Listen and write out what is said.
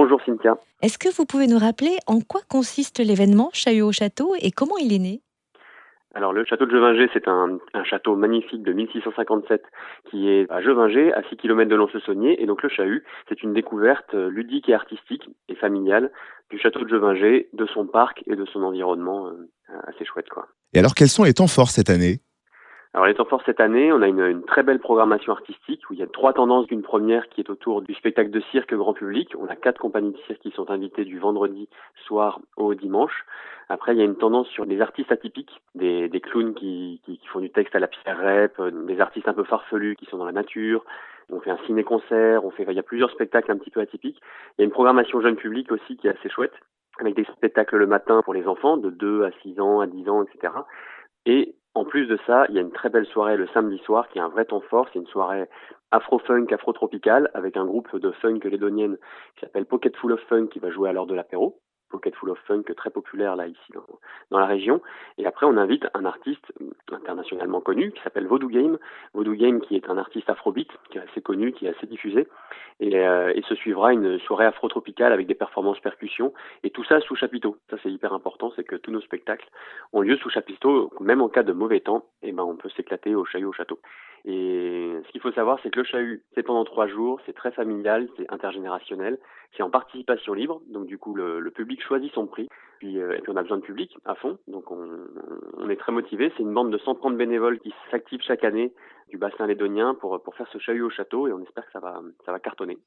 Bonjour Cynthia. Est-ce que vous pouvez nous rappeler en quoi consiste l'événement Chahut au château et comment il est né? Alors le château de Jevinger, c'est un château magnifique de 1657 qui est à Jevinger, à 6 km de Lons-le-Saunier. Et donc le Chahut, c'est une découverte ludique et artistique et familiale du château de Jevinger, de son parc et de son environnement assez chouette, quoi. Et alors, quels sont les temps forts cette année? Alors les temps forts cette année, on a une très belle programmation artistique où il y a trois tendances. Une première qui est autour du spectacle de cirque grand public. On a 4 compagnies de cirque qui sont invitées du vendredi soir au dimanche. Après, il y a une tendance sur des artistes atypiques, des clowns qui font du texte à la Pierre Rep, des artistes un peu farfelus qui sont dans la nature. On fait un ciné-concert, il y a plusieurs spectacles un petit peu atypiques. Il y a une programmation jeune public aussi qui est assez chouette, avec des spectacles le matin pour les enfants de 2 à 6 ans, à 10 ans, etc. Et en plus de ça, il y a une très belle soirée le samedi soir qui est un vrai temps fort. C'est une soirée afro-funk, afro-tropicale avec un groupe de funk lédonienne qui s'appelle Pocket Full of Funk qui va jouer à l'heure de l'apéro. Pocket Full of Funk très populaire là ici dans la région. Et après on invite un artiste internationalement connu qui s'appelle Vodou Game. Vodou Game qui est un artiste afrobeat qui est assez connu, qui est assez diffusé. Et se suivra une soirée afro-tropicale avec des performances percussions et tout ça sous chapiteau. Ça c'est hyper important, c'est que tous nos spectacles ont lieu sous chapiteau, même en cas de mauvais temps, et ben on peut s'éclater au Chahut au château. Et ce qu'il faut savoir, c'est que le Chahut, c'est pendant 3 jours, c'est très familial, c'est intergénérationnel, c'est en participation libre, donc du coup le public choisit son prix, et puis on a besoin de public à fond, donc on est très motivé. C'est une bande de 130 bénévoles qui s'activent chaque année du bassin lédonien pour faire ce Chahut au château, et on espère que ça va cartonner.